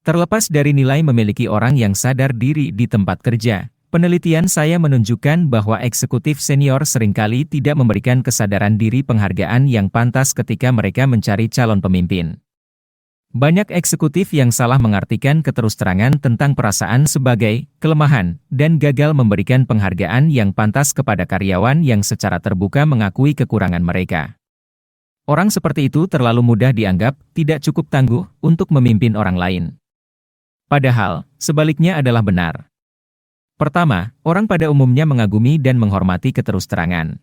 Terlepas dari nilai memiliki orang yang sadar diri di tempat kerja, penelitian saya menunjukkan bahwa eksekutif senior seringkali tidak memberikan kesadaran diri penghargaan yang pantas ketika mereka mencari calon pemimpin. Banyak eksekutif yang salah mengartikan keterus-terangan tentang perasaan sebagai kelemahan dan gagal memberikan penghargaan yang pantas kepada karyawan yang secara terbuka mengakui kekurangan mereka. Orang seperti itu terlalu mudah dianggap tidak cukup tangguh untuk memimpin orang lain. Padahal, sebaliknya adalah benar. Pertama, orang pada umumnya mengagumi dan menghormati keterus-terangan.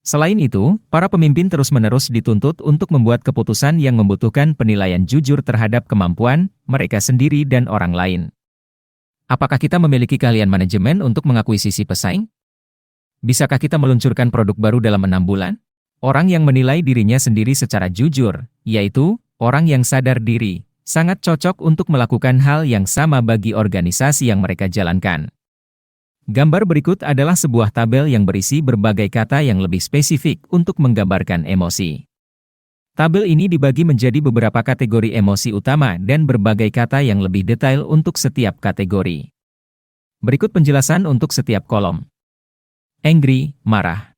Selain itu, para pemimpin terus-menerus dituntut untuk membuat keputusan yang membutuhkan penilaian jujur terhadap kemampuan mereka sendiri dan orang lain. Apakah kita memiliki keahlian manajemen untuk mengakuisisi pesaing? Bisakah kita meluncurkan produk baru dalam 6 bulan? Orang yang menilai dirinya sendiri secara jujur, yaitu orang yang sadar diri, sangat cocok untuk melakukan hal yang sama bagi organisasi yang mereka jalankan. Gambar berikut adalah sebuah tabel yang berisi berbagai kata yang lebih spesifik untuk menggambarkan emosi. Tabel ini dibagi menjadi beberapa kategori emosi utama dan berbagai kata yang lebih detail untuk setiap kategori. Berikut penjelasan untuk setiap kolom. Angry, marah.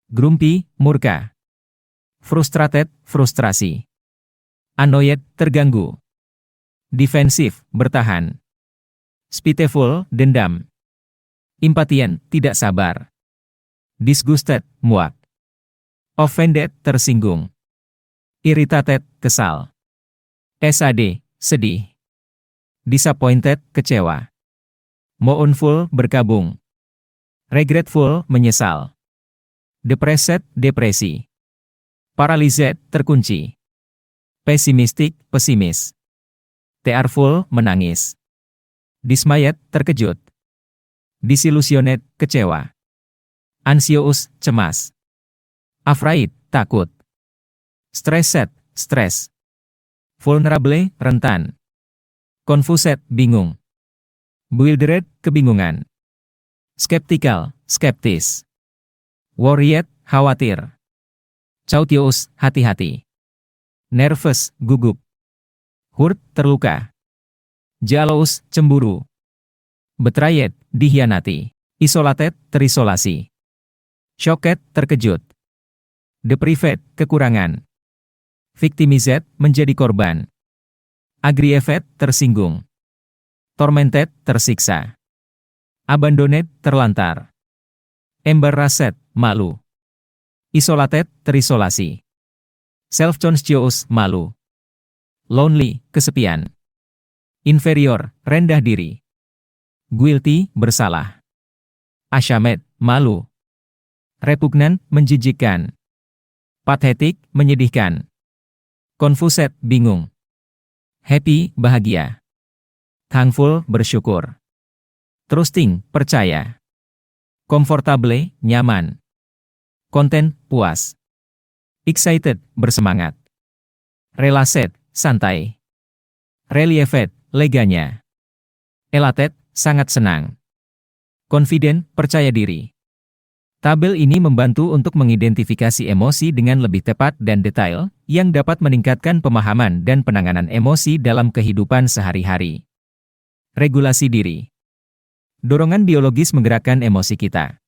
Grumpy, murka. Frustrated, frustrasi. Annoyed, terganggu. Defensive, bertahan. Spiteful, dendam. Impatient, tidak sabar. Disgusted, muak. Offended, tersinggung. Irritated, kesal. SAD, sedih. Disappointed, kecewa. Mournful, berkabung. Regretful, menyesal. Depressed, depresi. Paralyzed, terkunci. Pessimistic, pesimis. Tearful, menangis. Dismayed, terkejut. Disillusioned, kecewa. Anxious, cemas. Afraid, takut. Stressed, stres. Vulnerable, rentan. Confused, bingung. Bewildered, kebingungan. Skeptical, skeptis. Worried, khawatir. Cautious, hati-hati. Nervous, gugup. Hurt, terluka. Jealous, cemburu. Betrayed, dikhianati. Isolated, terisolasi. Shocked, terkejut. Deprived, kekurangan. Victimized, menjadi korban. Aggrieved, tersinggung. Tormented, tersiksa. Abandoned, terlantar. Embarrassed, malu. Isolated, terisolasi. Self-conscious, malu. Lonely, kesepian. Inferior, rendah diri. Guilty, bersalah. Ashamed, malu. Repugnant, menjijikkan. Pathetic, menyedihkan. Confused, bingung. Happy, bahagia. Thankful, bersyukur. Trusting, percaya. Comfortable, nyaman. Content, puas. Excited, bersemangat. Relaxed, santai. Relieved, leganya. Elated, sangat senang. Confident, percaya diri. Tabel ini membantu untuk mengidentifikasi emosi dengan lebih tepat dan detail, yang dapat meningkatkan pemahaman dan penanganan emosi dalam kehidupan sehari-hari. Regulasi diri. Dorongan biologis menggerakkan emosi kita.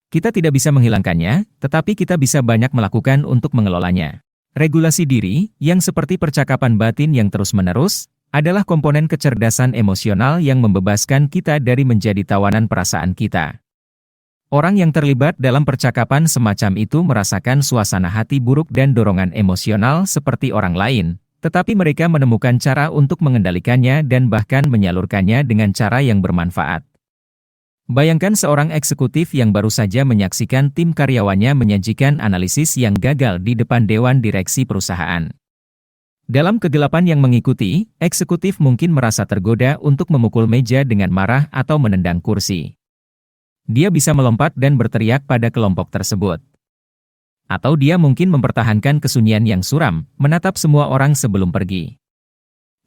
Kita tidak bisa menghilangkannya, tetapi kita bisa banyak melakukan untuk mengelolanya. Regulasi diri, yang seperti percakapan batin yang terus-menerus, adalah komponen kecerdasan emosional yang membebaskan kita dari menjadi tawanan perasaan kita. Orang yang terlibat dalam percakapan semacam itu merasakan suasana hati buruk dan dorongan emosional seperti orang lain, tetapi mereka menemukan cara untuk mengendalikannya dan bahkan menyalurkannya dengan cara yang bermanfaat. Bayangkan seorang eksekutif yang baru saja menyaksikan tim karyawannya menyajikan analisis yang gagal di depan dewan direksi perusahaan. Dalam kegelapan yang mengikuti, eksekutif mungkin merasa tergoda untuk memukul meja dengan marah atau menendang kursi. Dia bisa melompat dan berteriak pada kelompok tersebut. Atau dia mungkin mempertahankan kesunyian yang suram, menatap semua orang sebelum pergi.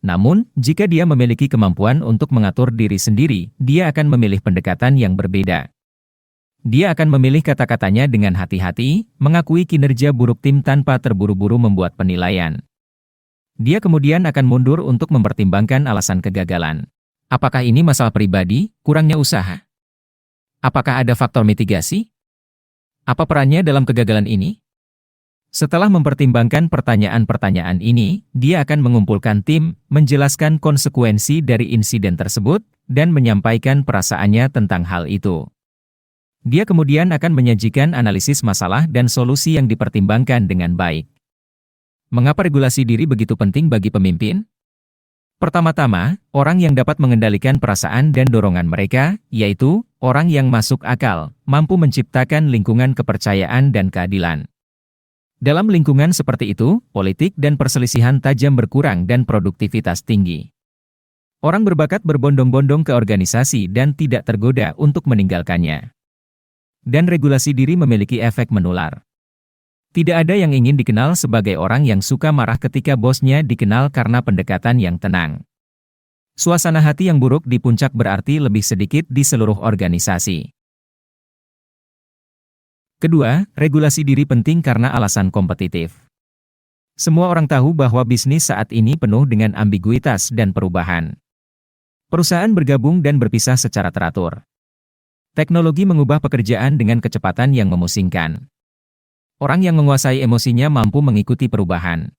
Namun, jika dia memiliki kemampuan untuk mengatur diri sendiri, dia akan memilih pendekatan yang berbeda. Dia akan memilih kata-katanya dengan hati-hati, mengakui kinerja buruk tim tanpa terburu-buru membuat penilaian. Dia kemudian akan mundur untuk mempertimbangkan alasan kegagalan. Apakah ini masalah pribadi, kurangnya usaha? Apakah ada faktor mitigasi? Apa perannya dalam kegagalan ini? Setelah mempertimbangkan pertanyaan-pertanyaan ini, dia akan mengumpulkan tim, menjelaskan konsekuensi dari insiden tersebut, dan menyampaikan perasaannya tentang hal itu. Dia kemudian akan menyajikan analisis masalah dan solusi yang dipertimbangkan dengan baik. Mengapa regulasi diri begitu penting bagi pemimpin? Pertama-tama, orang yang dapat mengendalikan perasaan dan dorongan mereka, yaitu orang yang masuk akal, mampu menciptakan lingkungan kepercayaan dan keadilan. Dalam lingkungan seperti itu, politik dan perselisihan tajam berkurang dan produktivitas tinggi. Orang berbakat berbondong-bondong ke organisasi dan tidak tergoda untuk meninggalkannya. Dan regulasi diri memiliki efek menular. Tidak ada yang ingin dikenal sebagai orang yang suka marah ketika bosnya dikenal karena pendekatan yang tenang. Suasana hati yang buruk di puncak berarti lebih sedikit di seluruh organisasi. Kedua, regulasi diri penting karena alasan kompetitif. Semua orang tahu bahwa bisnis saat ini penuh dengan ambiguitas dan perubahan. Perusahaan bergabung dan berpisah secara teratur. Teknologi mengubah pekerjaan dengan kecepatan yang memusingkan. Orang yang menguasai emosinya mampu mengikuti perubahan.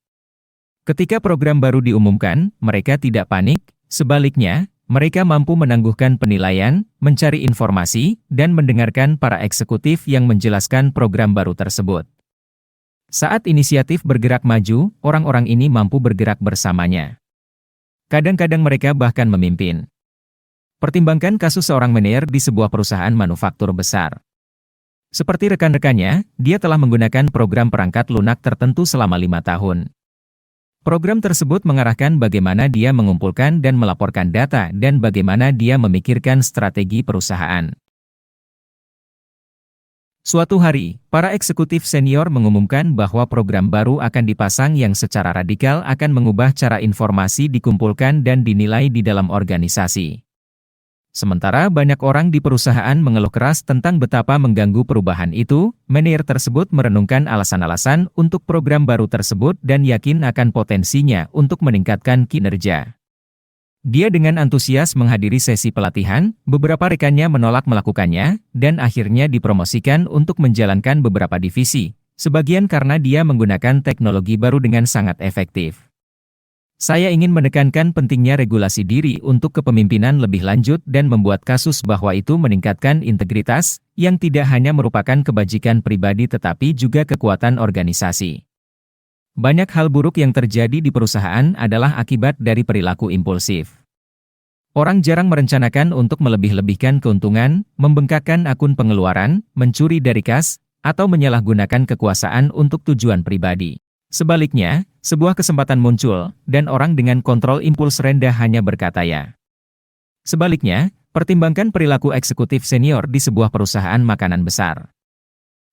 Ketika program baru diumumkan, mereka tidak panik, sebaliknya, mereka mampu menangguhkan penilaian, mencari informasi, dan mendengarkan para eksekutif yang menjelaskan program baru tersebut. Saat inisiatif bergerak maju, orang-orang ini mampu bergerak bersamanya. Kadang-kadang mereka bahkan memimpin. Pertimbangkan kasus seorang manajer di sebuah perusahaan manufaktur besar. Seperti rekan-rekannya, dia telah menggunakan program perangkat lunak tertentu selama 5 tahun. Program tersebut mengarahkan bagaimana dia mengumpulkan dan melaporkan data dan bagaimana dia memikirkan strategi perusahaan. Suatu hari, para eksekutif senior mengumumkan bahwa program baru akan dipasang yang secara radikal akan mengubah cara informasi dikumpulkan dan dinilai di dalam organisasi. Sementara banyak orang di perusahaan mengeluh keras tentang betapa mengganggu perubahan itu, manajer tersebut merenungkan alasan-alasan untuk program baru tersebut dan yakin akan potensinya untuk meningkatkan kinerja. Dia dengan antusias menghadiri sesi pelatihan, beberapa rekannya menolak melakukannya, dan akhirnya dipromosikan untuk menjalankan beberapa divisi, sebagian karena dia menggunakan teknologi baru dengan sangat efektif. Saya ingin menekankan pentingnya regulasi diri untuk kepemimpinan lebih lanjut dan membuat kasus bahwa itu meningkatkan integritas, yang tidak hanya merupakan kebajikan pribadi tetapi juga kekuatan organisasi. Banyak hal buruk yang terjadi di perusahaan adalah akibat dari perilaku impulsif. Orang jarang merencanakan untuk melebih-lebihkan keuntungan, membengkakkan akun pengeluaran, mencuri dari kas, atau menyalahgunakan kekuasaan untuk tujuan pribadi. Sebaliknya, sebuah kesempatan muncul, dan orang dengan kontrol impuls rendah hanya berkata ya. Sebaliknya, pertimbangkan perilaku eksekutif senior di sebuah perusahaan makanan besar.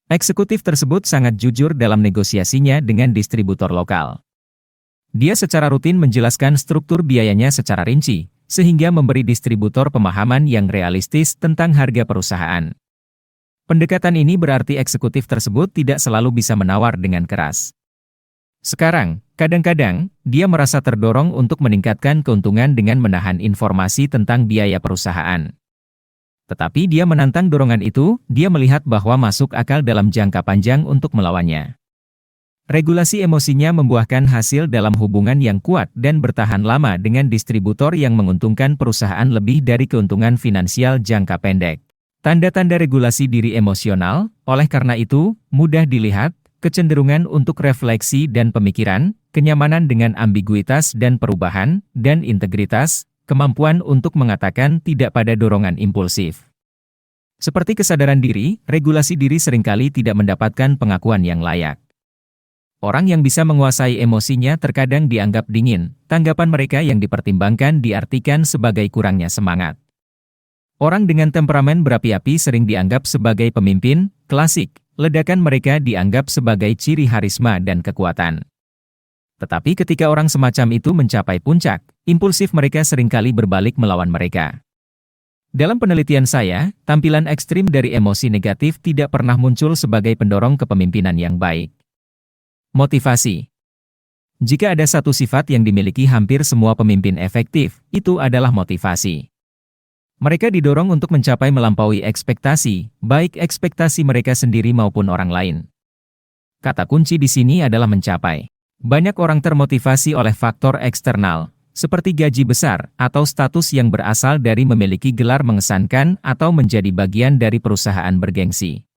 Eksekutif tersebut sangat jujur dalam negosiasinya dengan distributor lokal. Dia secara rutin menjelaskan struktur biayanya secara rinci, sehingga memberi distributor pemahaman yang realistis tentang harga perusahaan. Pendekatan ini berarti eksekutif tersebut tidak selalu bisa menawar dengan keras. Sekarang, kadang-kadang, dia merasa terdorong untuk meningkatkan keuntungan dengan menahan informasi tentang biaya perusahaan. Tetapi dia menantang dorongan itu, dia melihat bahwa masuk akal dalam jangka panjang untuk melawannya. Regulasi emosinya membuahkan hasil dalam hubungan yang kuat dan bertahan lama dengan distributor yang menguntungkan perusahaan lebih dari keuntungan finansial jangka pendek. Tanda-tanda regulasi diri emosional, oleh karena itu, mudah dilihat, kecenderungan untuk refleksi dan pemikiran, kenyamanan dengan ambiguitas dan perubahan, dan integritas, kemampuan untuk mengatakan tidak pada dorongan impulsif. Seperti kesadaran diri, regulasi diri seringkali tidak mendapatkan pengakuan yang layak. Orang yang bisa menguasai emosinya terkadang dianggap dingin, tanggapan mereka yang dipertimbangkan diartikan sebagai kurangnya semangat. Orang dengan temperamen berapi-api sering dianggap sebagai pemimpin, klasik. Ledakan mereka dianggap sebagai ciri harisma dan kekuatan. Tetapi ketika orang semacam itu mencapai puncak, impulsif mereka seringkali berbalik melawan mereka. Dalam penelitian saya, tampilan ekstrim dari emosi negatif tidak pernah muncul sebagai pendorong kepemimpinan yang baik. Motivasi. Jika ada satu sifat yang dimiliki hampir semua pemimpin efektif, itu adalah motivasi. Mereka didorong untuk mencapai melampaui ekspektasi, baik ekspektasi mereka sendiri maupun orang lain. Kata kunci di sini adalah mencapai. Banyak orang termotivasi oleh faktor eksternal, seperti gaji besar atau status yang berasal dari memiliki gelar mengesankan atau menjadi bagian dari perusahaan bergengsi.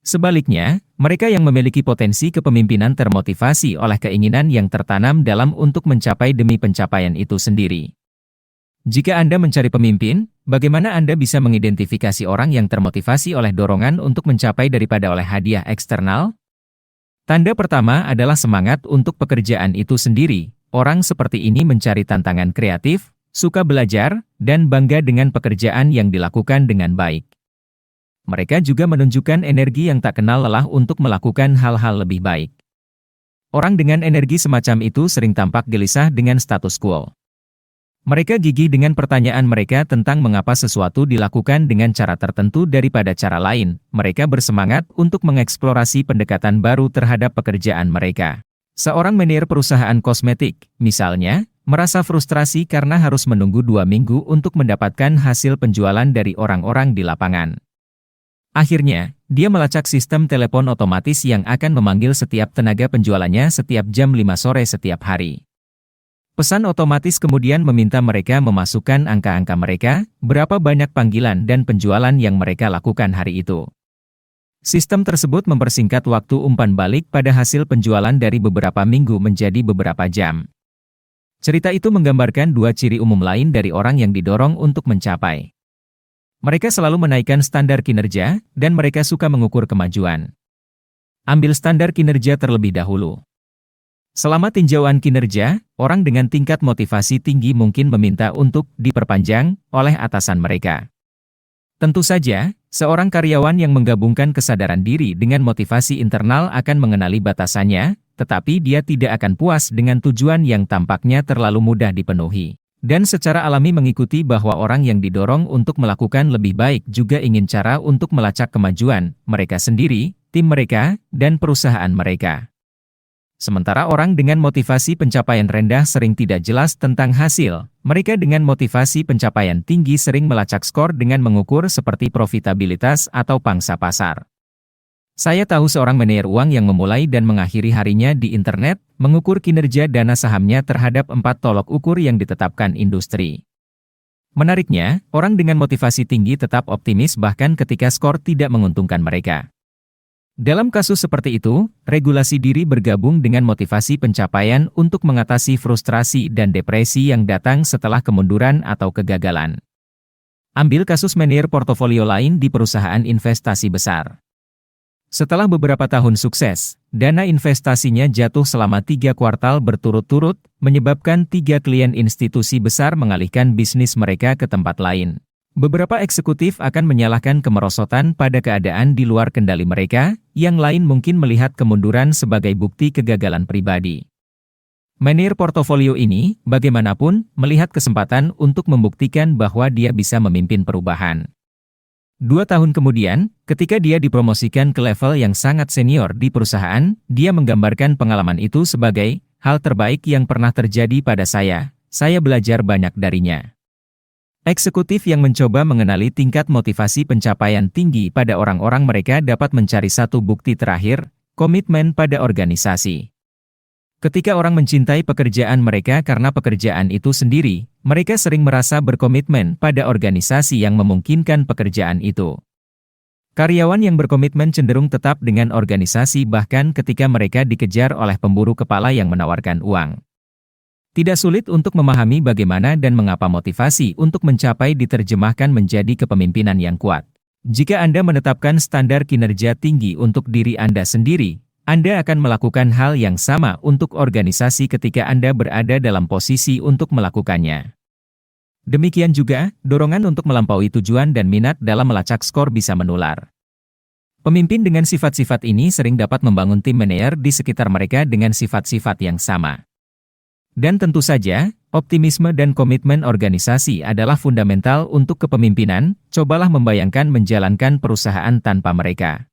Sebaliknya, mereka yang memiliki potensi kepemimpinan termotivasi oleh keinginan yang tertanam dalam untuk mencapai demi pencapaian itu sendiri. Jika Anda mencari pemimpin, bagaimana Anda bisa mengidentifikasi orang yang termotivasi oleh dorongan untuk mencapai daripada oleh hadiah eksternal? Tanda pertama adalah semangat untuk pekerjaan itu sendiri. Orang seperti ini mencari tantangan kreatif, suka belajar, dan bangga dengan pekerjaan yang dilakukan dengan baik. Mereka juga menunjukkan energi yang tak kenal lelah untuk melakukan hal-hal lebih baik. Orang dengan energi semacam itu sering tampak gelisah dengan status quo. Mereka gigih dengan pertanyaan mereka tentang mengapa sesuatu dilakukan dengan cara tertentu daripada cara lain. Mereka bersemangat untuk mengeksplorasi pendekatan baru terhadap pekerjaan mereka. Seorang manajer perusahaan kosmetik, misalnya, merasa frustrasi karena harus menunggu 2 minggu untuk mendapatkan hasil penjualan dari orang-orang di lapangan. Akhirnya, dia melacak sistem telepon otomatis yang akan memanggil setiap tenaga penjualannya setiap jam 5 sore setiap hari. Pesan otomatis kemudian meminta mereka memasukkan angka-angka mereka, berapa banyak panggilan dan penjualan yang mereka lakukan hari itu. Sistem tersebut mempersingkat waktu umpan balik pada hasil penjualan dari beberapa minggu menjadi beberapa jam. Cerita itu menggambarkan 2 ciri umum lain dari orang yang didorong untuk mencapai. Mereka selalu menaikkan standar kinerja, dan mereka suka mengukur kemajuan. Ambil standar kinerja terlebih dahulu. Selama tinjauan kinerja, orang dengan tingkat motivasi tinggi mungkin meminta untuk diperpanjang oleh atasan mereka. Tentu saja, seorang karyawan yang menggabungkan kesadaran diri dengan motivasi internal akan mengenali batasannya, tetapi dia tidak akan puas dengan tujuan yang tampaknya terlalu mudah dipenuhi. Dan secara alami mengikuti bahwa orang yang didorong untuk melakukan lebih baik juga ingin cara untuk melacak kemajuan mereka sendiri, tim mereka, dan perusahaan mereka. Sementara orang dengan motivasi pencapaian rendah sering tidak jelas tentang hasil, mereka dengan motivasi pencapaian tinggi sering melacak skor dengan mengukur seperti profitabilitas atau pangsa pasar. Saya tahu seorang manajer uang yang memulai dan mengakhiri harinya di internet, mengukur kinerja dana sahamnya terhadap 4 tolok ukur yang ditetapkan industri. Menariknya, orang dengan motivasi tinggi tetap optimis bahkan ketika skor tidak menguntungkan mereka. Dalam kasus seperti itu, regulasi diri bergabung dengan motivasi pencapaian untuk mengatasi frustrasi dan depresi yang datang setelah kemunduran atau kegagalan. Ambil kasus manajer portofolio lain di perusahaan investasi besar. Setelah beberapa tahun sukses, dana investasinya jatuh selama 3 kuartal berturut-turut, menyebabkan 3 klien institusi besar mengalihkan bisnis mereka ke tempat lain. Beberapa eksekutif akan menyalahkan kemerosotan pada keadaan di luar kendali mereka, yang lain mungkin melihat kemunduran sebagai bukti kegagalan pribadi. Manajer portofolio ini, bagaimanapun, melihat kesempatan untuk membuktikan bahwa dia bisa memimpin perubahan. 2 tahun kemudian, ketika dia dipromosikan ke level yang sangat senior di perusahaan, dia menggambarkan pengalaman itu sebagai hal terbaik yang pernah terjadi pada saya belajar banyak darinya. Eksekutif yang mencoba mengenali tingkat motivasi pencapaian tinggi pada orang-orang mereka dapat mencari satu bukti terakhir, komitmen pada organisasi. Ketika orang mencintai pekerjaan mereka karena pekerjaan itu sendiri, mereka sering merasa berkomitmen pada organisasi yang memungkinkan pekerjaan itu. Karyawan yang berkomitmen cenderung tetap dengan organisasi bahkan ketika mereka dikejar oleh pemburu kepala yang menawarkan uang. Tidak sulit untuk memahami bagaimana dan mengapa motivasi untuk mencapai diterjemahkan menjadi kepemimpinan yang kuat. Jika Anda menetapkan standar kinerja tinggi untuk diri Anda sendiri, Anda akan melakukan hal yang sama untuk organisasi ketika Anda berada dalam posisi untuk melakukannya. Demikian juga, dorongan untuk melampaui tujuan dan minat dalam melacak skor bisa menular. Pemimpin dengan sifat-sifat ini sering dapat membangun tim manajer di sekitar mereka dengan sifat-sifat yang sama. Dan tentu saja, optimisme dan komitmen organisasi adalah fundamental untuk kepemimpinan. Cobalah membayangkan menjalankan perusahaan tanpa mereka.